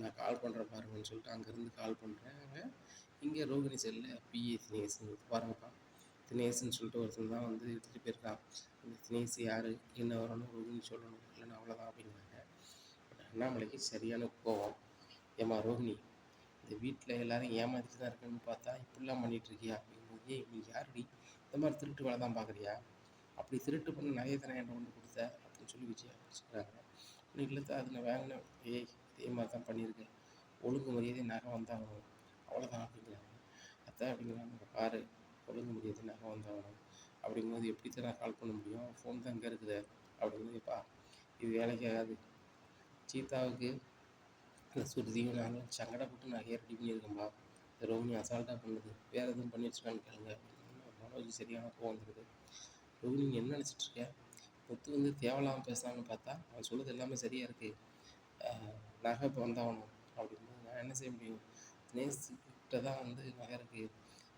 நான் கால் பண்ணுறேன் பாருங்கன்னு சொல்லிட்டு அங்கேருந்து கால் பண்ணுறேங்க. இங்கே ரோஹிணி செல்லில் பிஏ தினேஷ்னு பாருங்கப்பா, தினேஷ்னு சொல்லிட்டு ஒருத்தன் தான் வந்து எடுத்துகிட்டு போயிருக்கான். இந்த தினேஷ் யார், என்ன வரணும் ரோஹிணி சொல்லணும், இல்லைன்னா அவ்வளோதான் அப்படிங்கிறாங்க. பட் அண்ணாமலைக்கு சரியான கோவம். ஏம்மா ரோஹிணி, இந்த வீட்டில் எல்லோரும் ஏமாற்றிட்டு தான் இருக்குன்னு பார்த்தா இப்படிலாம் பண்ணிகிட்ருக்கியா அப்படிங்கும்போது, ஏய் நீ யாருடி, இந்த மாதிரி திருட்டு வேலை தான் பார்க்குறியா, அப்படி திருட்டு பண்ண நகையை தானே என்கிட்ட கொண்டு கொடுத்த அப்படின்னு சொல்லி விஜயா சொல்கிறாங்க. இல்லை தான் அது நான் வாங்கினேன், ஏய் இதே மாதிரி தான் பண்ணியிருக்கேன், ஒழுங்கு மரியாதை நகை வந்தாகணும் அவ்வளோதான் அப்படிங்கிறாங்க. அத்தை அப்படிங்கிறாங்க, பாரு ஒழுங்கு மரியாதை நகை வந்தாகணும் அப்படிங்கும்போது எப்படி தான் நான் கால் பண்ண முடியும், ஃபோன் தான் இங்கே இருக்குது அப்படிங்கும்போதுப்பா இது வேலைக்கு ஆகாது, சீதாவுக்கு இந்த சுருதியும் நானும் சங்கடப்பட்டு நகையை ரெடி பண்ணியிருக்கேன்பா, இந்த ரோஹிணி அசால்ட்டாக பண்ணுது, வேறு எதுவும் பண்ணி வச்சுருக்கான்னு கேளுங்க அப்படின்னு மனோஜ் சரியான கோவம் வந்துடுது. ரோஹிணி நீ என்ன நினச்சிட்ருக்க, முத்து வந்து தேவையில்லாமல் பேசலாம்னு பார்த்தா அவன் சொல்லுறது எல்லாமே சரியாக இருக்குது, நகை இப்போ வந்தாகணும் அப்படிங்கும்போது நான் என்ன செய்ய முடியும், தினேஷ்கிட்ட தான் வந்து நகை இருக்குது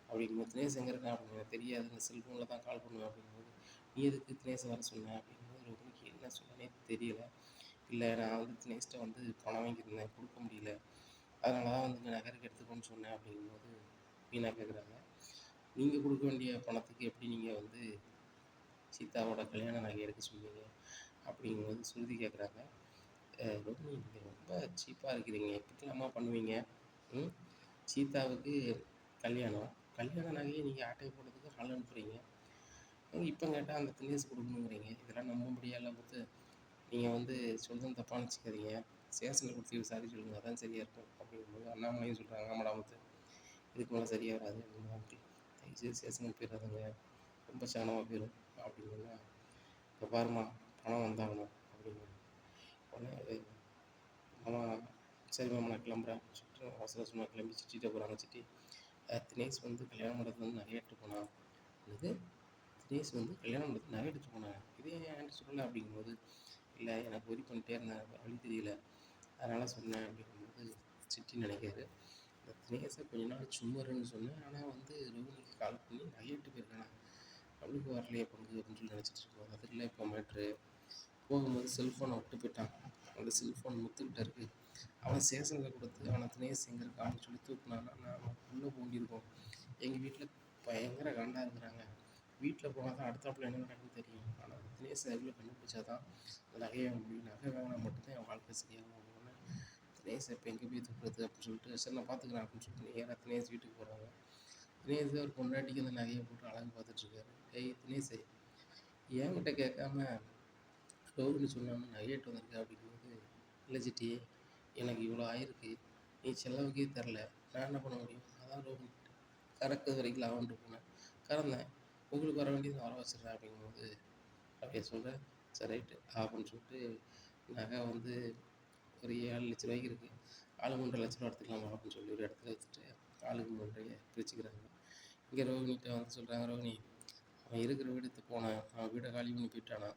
அப்படிங்கும்போது, தினேஷ் எங்கே இருக்கான் அப்படின்னு எனக்கு தெரியாது, இந்த செல்ஃபோனில் தான் கால் பண்ணுவேன் அப்படிங்கும்போது, நீ எதுக்கு தினேஷை வர சொன்னேன் அப்படிங்கும்போது ரோஹிணிக்கு என்ன சொன்னனே தெரியல. இல்லை நான் வந்து தினேஷ்கிட்ட வந்து பணம் வாங்கியிருந்தேன், கொடுக்க முடியல, அதனால தான் வந்து நகருக்கு எடுத்துக்கோன்னு சொன்னேன் அப்படிங்கும்போது மீனா கேட்குறாங்க. நீங்கள் கொடுக்க வேண்டிய பணத்துக்கு எப்படி நீங்கள் வந்து சீதாவோட கல்யாண நகை எடுக்க சொன்னீங்க அப்படிங்கும்போது சுருதி கேட்குறாங்க. ரோஹிணி நீங்கள் ரொம்ப சீப்பாக இருக்கிறீங்க, எப்படிலாமா பண்ணுவீங்க, சீதாவுக்கு கல்யாண நகையை நீங்கள் ஆட்டை போடுறதுக்கு ஆள் அனுப்புகிறீங்க, இப்போ கேட்டால் அந்த தினேஷ் கொடுக்கணுங்கிறீங்க, இதெல்லாம் நம்ப முடியல முத்து, நீங்கள் வந்து சொல்கிறது தப்பாக நினச்சிக்காதீங்க, ஸ்டேஷனில் கொடுத்து விசாரிச்சு சொல்லுங்கள், அதான் சரியாக இருக்கும் அப்படிங்கும்போது அண்ணாமலையும் சொல்கிறாங்க, ஆமாடா முத்து இதுக்கு மேலே சரியாக வராது அப்படிங்கிறாங்க. தயவுசெய்து ஸ்டேஷனுக்கு போயிடாதுங்க, ரொம்ப சகனமாக போயிடும் அப்படிங்கன்னா, இப்போ பாருமா பணம் வந்தாகணும் அப்படிங்கிறாங்க. உடனே மாமா சரி மாமா நான் கிளம்புறேன் சொல்லிட்டு அவசர அவசரமாக கிளம்பி சிட்டிகிட்ட போகிறாங்க. சிட்டி, தினேஷ் வந்து கல்யாண மண்டபத்தில் வந்து நகை எடுத்து போனான், இது தினேஷ் வந்து கல்யாண மண்டபத்தில் நகை எடுத்து போனான், இதே என்கிட்ட சொல்லலை அப்படிங்கும்போது, இல்லை எனக்கு ஒரி பண்ணிட்டே இருந்தேன் வழி தெரியல அதனால் சொன்னேன் அப்படிங்கும்போது சிட்டி நினைக்காரு, இந்த தினேஷை கொஞ்ச நாள் சும்மருன்னு சொன்னேன், ஆனால் வந்து ரோஹிணிக்கு கால் பண்ணி நகையிட்டு போயிருக்கானா, அவளுக்கு வரலையே பங்கு அப்படின்னு சொல்லி நினச்சிட்டு இருக்கோம். அது இல்லை இப்போ மேட்ரு, போகும்போது செல்ஃபோனை விட்டு போயிட்டான், அந்த செல்ஃபோன் முத்துக்கிட்ட இருக்குது, அவன் ஸ்டேஷனில் கொடுத்து அவனை தினேஷ் எங்கே இருக்கான்னு சொல்லி தூக்குனான்னா நான் உள்ளே போண்டியிருக்கோம், எங்கள் வீட்டில் பயங்கர காண்டாக இருக்கிறாங்க, வீட்டில் போனால் தான் அடுத்தாப்புல என்ன நடக்குன்னு தெரியும், ஆனால் தினேஷ் எவ்வளோ கண்டுபிடிச்சா தான் நகையை முடியும், நகை வாங்கினா மட்டும்தான் என் வாழ்க்கை சரியாகும் அப்படின்னா, தினேஷ் இப்போ எங்கே போய் தூக்குறது அப்படின்னு சொல்லிட்டு சரி நான் பார்த்துக்கிறேன் அப்படின்னு சொல்லிட்டு நேராக தினேஷ் வீட்டுக்கு போகிறாங்க. தினேஷ் ஒரு பொண்டாட்டிக்கு அந்த நகையை போட்டு அழகு பார்த்துட்ருக்காரு. ஏய் தினேஷ், என்கிட்ட கேட்காம ரோஹிணி சொன்னாமல் நகையிட்டு வந்திருக்க அப்படிங்கும்போது, இல்லை சிட்டி, எனக்கு இவ்வளோ ஆயிருக்கு, நீ செலவுக்கே தரல, நான் என்ன பண்ண முடியும்? அதான் ரோஹிணி கறக்கிறது வரைக்கும் லாபம்ட்டு போனேன், கறந்தேன், உங்களுக்கு வர வேண்டியது வர வச்சிடுறேன் அப்படிங்கும்போது, அப்படியே சொல்கிறேன். சரி ரைட்டு அப்படின்னு சொல்லிட்டு நகை வந்து ஒரு 7 லட்ச ரூபாய்க்கு இருக்குது, ஆளுக்கு 3,50,000 எடுத்துக்கலாமா அப்படின்னு சொல்லி ஒரு இடத்துல வச்சுட்டு ஆளுக்கு 3,500 பிரிச்சுக்கிறாங்க. இங்கே ரோஹிணிகிட்ட வந்து சொல்கிறாங்க, ரோஹிணி அவன் இருக்கிற வீடு போனான், அவன் வீடை காலி பண்ணி போயிட்டானா,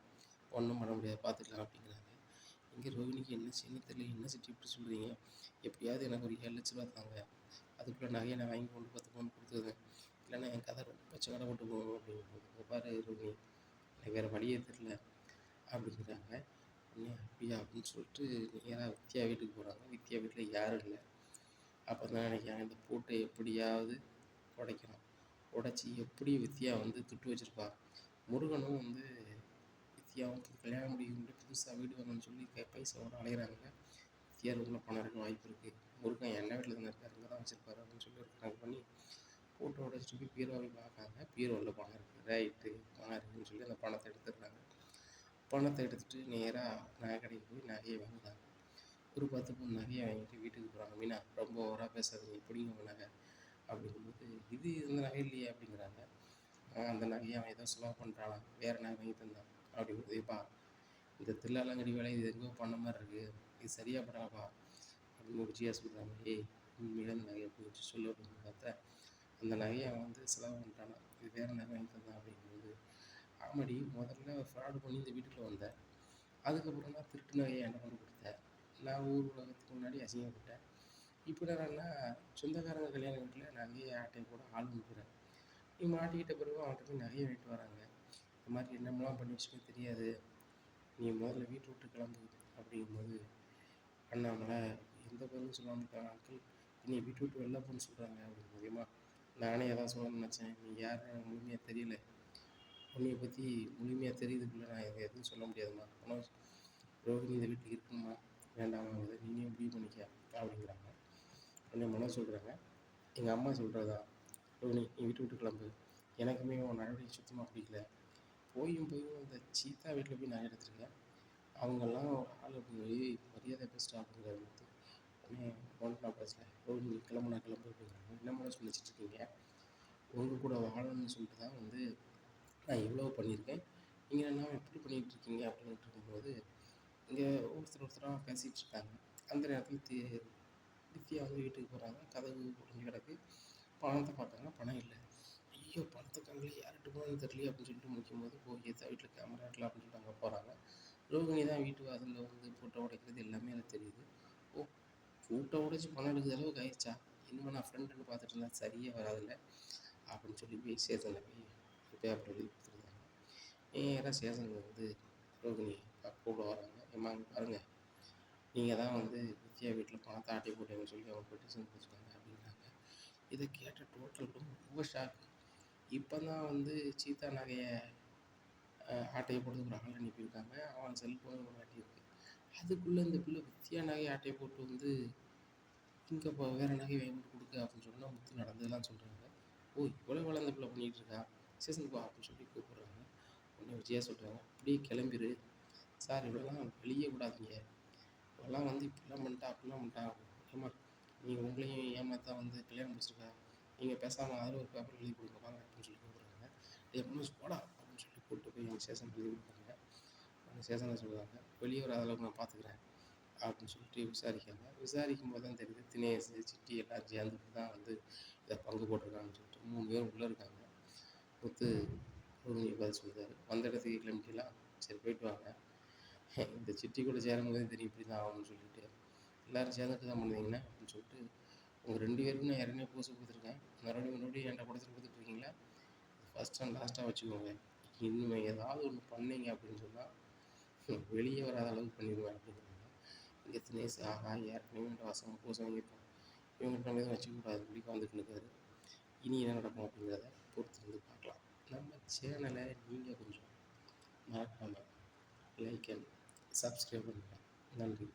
ஒன்றும் பண்ண முடியாது, பார்த்துக்கலாம் அப்படிங்கிறாங்க. இங்கே ரோஹிணிக்கு என்ன செய்யணும் தெரியல, என்ன சிட்டி இப்படி சொல்கிறீங்க, எப்படியாவது எனக்கு ஒரு 7 லட்ச ரூபா தாங்க, அதுக்குள்ளே நகையை நான் வாங்கி கொண்டு 10 பவுன் கொடுத்துருவேன், இல்லைன்னா என் கதை ரொம்ப சங்கடப்பட்டு போகும் அப்படிங்கும்போது, பாரு ரோஹிணி எனக்கு வேறு வழியே தெரில அப்படிங்கிறாங்க. உடனே அப்படியா அப்படின்னு சொல்லிட்டு நேராக வித்யா வீட்டுக்கு போகிறாங்க. வித்யா வீட்டில் யாரும் இல்லை. அப்போ தான் நினைக்கிறாங்க, இந்த பூட்டை எப்படியாவது உடைக்கணும், உடச்சி எப்படி வித்யா வந்து துட்டு வச்சுருப்பா, முருகனும் வந்து வித்யாவும் கல்யாணம் முடிக்க புதுசாக வீடு வரணும்னு சொல்லி பைசாவோட அலைகிறாங்க. வித்யா ரூமில் பணம் இருக்க வாய்ப்பு இருக்குது, முருகன் என்ன வீட்டில் தானே இருக்கார், இங்கே தான் வச்சுருப்பாரு அப்படின்னு சொல்லி ஒரு கணக்கு பண்ணி போட்டு உடச்சிட்டு போய் பீரோவை பார்க்காங்க. பீரோவில் பணம் இருக்குது, ரைட்டு பணம் இருக்குதுன்னு சொல்லி அந்த பணத்தை எடுத்துடுறாங்க. பணத்தை எடுத்துகிட்டு நேராக நகை கடைக்கு போய் நகையை வாங்குறாங்க. ஒரு 10 பவுன் நகையை வாங்கிட்டு வீட்டுக்கு போகிறாங்க. மீனா ரொம்ப ஓவராக பேசாதீங்க, பிடிங்க உங்கள் நகை அப்படிங்கும்போது, இது இந்த நகை இல்லையே அப்படிங்கிறாங்க. அந்த நகையை அவன் ஏதோ செலவு பண்ணுறானா, வேறு நகை வாங்கி தந்தான் அப்படிங்கிறது. ஏப்பா இந்த தில்லாலங்கடி வேலை இது எங்கோ பண்ண மாதிரி இருக்குது, இது சரியாக படாப்பா அப்படின்னு விஜயா சொல்கிறாங்க. ஏய் உண்மையில அந்த நகையை போயிடுச்சு சொல்லு அப்படின்னு பார்த்தா, அந்த நகையை அவன் வந்து செலவு பண்ணிட்டானா, இது வேறு நகை வாங்கி தந்தான் அப்படிங்கும்போது, ஆமாடி முதல்ல ஃப்ராடு பண்ணி இந்த வீட்டுக்குள்ள வந்தேன், அதுக்கப்புறம் தான் திருட்டு நகையை என்ன கொண்டு கொடுத்தேன், நான் ஊர் உலகத்துக்கு முன்னாடி அசிங்கப்பட்டேன், இப்போ என்னன்னா சொந்தக்காரங்க கல்யாண வீட்டில் நகையை ஆட்டையை கூட ஆள் அனுப்புகிறேன், நீ மாட்டிக்கிட்ட பிறகு அவன்கிட்ட போய் நகையை வாங்கிட்டு வராங்க, இந்த மாதிரி என்னமெல்லாம் பண்ணி வச்சுக்க தெரியாது, நீ முதல்ல வீட்டை விட்டு கிளம்பு அப்படிங்கும்போது, அண்ணாமலை எந்த பதிலும் சொல்லாமல் இருக்காங்க. அங்கிள் நீ வீட்டை விட்டு வெளில போன்னு சொல்கிறாங்க அப்படின்னு மூலியமா, நானே எதாவது சொல்லணும்னு நினச்சேன், நீ யாருன்னு எனக்கு முழுமையாக தெரியல, உன்னைய பற்றி முழுமையாக தெரியுதுக்குள்ளே நான் எதுவும் சொல்ல முடியாதும்மா, ஆனால் ரோஹிணி இந்த வீட்டுக்கு இருக்கணுமா வேண்டாமா நீனே முடிவு பண்ணிக்க அப்படிங்கிறாங்க. உடனே மனோ சொல்கிறாங்க, எங்கள் அம்மா சொல்கிறதா ரோஹிணி நீ வீட்டை விட்டு கிளம்பு, எனக்குமே உன் நடவடிக்கை சுத்தமாக பிடிக்கல, போயும் இந்த சீதா வீட்டில் போய் நான் எடுத்துருக்கேன், அவங்கெல்லாம் ஒரு ஆள் போய் மரியாதை பேசிட்டா அப்படிங்கிறாரு. உடனே ஒன்றா பேசல, ரோஹிணி கிளம்புனா கிளம்பு அப்படிங்கிறாங்க. என்ன மாதிரி நினச்சிட்ருக்கீங்க, உங்கள் கூட வாழணும்னு சொல்லிட்டு தான் வந்து நான் இவ்வளோ பண்ணியிருக்கேன், நீங்கள் என்ன எப்படி பண்ணிகிட்டு இருக்கீங்க அப்படின்ட்டு இருக்கும்போது, இங்கே ஒருத்தராக பேசிகிட்டு இருக்காங்க. அந்த நேரத்தில் வித்யா வந்து வீட்டுக்கு போகிறாங்க. கதவு உடைஞ்சு கிடக்கு, பணத்தை பார்த்தாங்க, பணம் இல்லை. ஐயோ பணத்தை காணல, யார்கிட்ட போகணும்னு தெரியல அப்படின்னு சொல்லிட்டு முடிக்கும்போது, போய் வீட்டில் கேமரா இருக்கலாம் அப்படின்னு சொல்லிட்டு அங்கே போகிறாங்க. ரோஹிணி தான் வீட்டு வாசலில் வந்து பூட்டை உடைக்கிறது எல்லாமே எனக்கு தெரியுது. ஓ பூட்டை உடைச்சி பணம் எடுக்கிற அளவுக்கு ஆயிடுச்சா, இன்னும் நான் ஃப்ரெண்டுன்னு பார்த்துட்டு இருந்தேன், சரியே வராதில்ல அப்படின்னு சொல்லி போய் ஸ்டேஷனில் போய் பேப்பர் எழுதி கொடுத்துருந்தாங்க. நேராக ஸ்டேஷனில் வந்து ரோஹிணி கூட வராங்க. ஏம்மா பாருங்கள், நீங்கள் தான் வந்து வித்யா வீட்டில் பணத்தை ஆட்டி போட்டீங்கன்னு சொல்லி அவங்க பெட்டிஷன் கொடுத்துருக்காங்க அப்படிங்கிறாங்க. இதை கேட்ட டோட்டல் ரொம்ப ஷாக்கு. இப்போ தான் வந்து சீதா நகையை ஆட்டையை போட்டு ஒரு ஆள் அனுப்பியிருக்காங்க, அவன் செல்ஃபோன் ஒரு ஆட்டியிருக்கு, அதுக்குள்ளே இந்த பிள்ளை வித்யா நகையை ஆட்டையை போட்டு வந்து இங்கே இப்போ வேறு நகை வாங்கி கொடுக்க அப்படின்னு சொன்னால் முத்து நடந்ததெல்லாம் சொல்கிறாங்க. ஓ இவ்வளோ வளர்ந்த பிள்ளை பண்ணிகிட்டு இருக்கா, ஸ்டேஷனுக்கு வா அப்படின்னு சொல்லி கூப்பிட்றாங்க. உடனே விஜயா சொல்கிறாங்க, அப்படியே கிளம்பிடு சார், இவ்வளோலாம் வெளியே விடாதீங்க, இவெல்லாம் வந்து இப்படிலாம் பண்ணிட்டா அப்படிலாம் பண்ணிட்டான், ஏமா நீங்கள் உங்களையும் ஏமாத்தா வந்து கல்யாணம் முடிச்சிருக்கா, நீங்கள் பேசாமல் அதில் ஒரு பேப்பர் எழுதி கொடுங்க வாங்க அப்படின்னு சொல்லி கூப்பிட்றாங்க. மனோஜ் போடா அப்படின்னு சொல்லி கூப்பிட்டு போய் அவங்க ஸ்டேஷன் எழுதி கொடுக்குறாங்க. அவங்க ஸ்டேஷனில் சொல்லுவாங்க, வெளியே வர அளவுக்கு நான் பார்த்துக்குறேன் அப்படின்னு சொல்லிட்டு விசாரிக்காங்க. விசாரிக்கும் போது தான் தெரியுது, தினேஷ் சிட்டி எல்லாம் சேர்ந்துட்டு தான் வந்து இதை பங்கு போட்டிருக்காங்கன்னு சொல்லிட்டு 3 பேர் உள்ளே இருக்காங்க. முத்து ரோஹிணி பதில் சொல்கிறாரு, வந்த இடத்துக்கு கிளம்பிட்டலாம், சரி போயிட்டு வாங்க, இந்த சிட்டி கூட சேரும்போது தெரியும் இப்படி தான் ஆகும்னு சொல்லிட்டு, எல்லோரும் சேர்ந்துட்டு தான் பண்ணுவீங்கன்னா அப்படின்னு சொல்லிட்டு, உங்கள் 2 பேருக்கும் நான் ஏற்கனவே பூசை கொடுத்துருக்கேன், மறுபடியும் என்கிட்ட கொடுத்துட்டு கொடுத்துட்ருக்கீங்களா, ஃபஸ்ட் அண்ட் லாஸ்ட்டாக வச்சுக்கோங்க, இன்னும் ஏதாவது ஒன்று பண்ணீங்க அப்படின்னு சொன்னால் வெளியே வராத அளவுக்கு பண்ணிடுவேன் அப்படிங்கிறாங்க. இங்கே தினேஷ் ஆகா ஏற்கனவே வாசம் பூசை வாங்கியிருக்கோம், இவங்ககிட்ட நம்ம எதுவும் வச்சுக்கூடாது சொல்லி வந்துட்டு இருக்காரு. இனி என்ன நடக்கும் அப்படிங்கிறத பொறுத்திருந்து பார்க்கலாம். நம்ம சேனலை நீங்கள் கொஞ்சம் மறக்காமல் லைக் அண்ட் சப்ஸ்கிரைப் பண்ணுங்கள். நன்றி.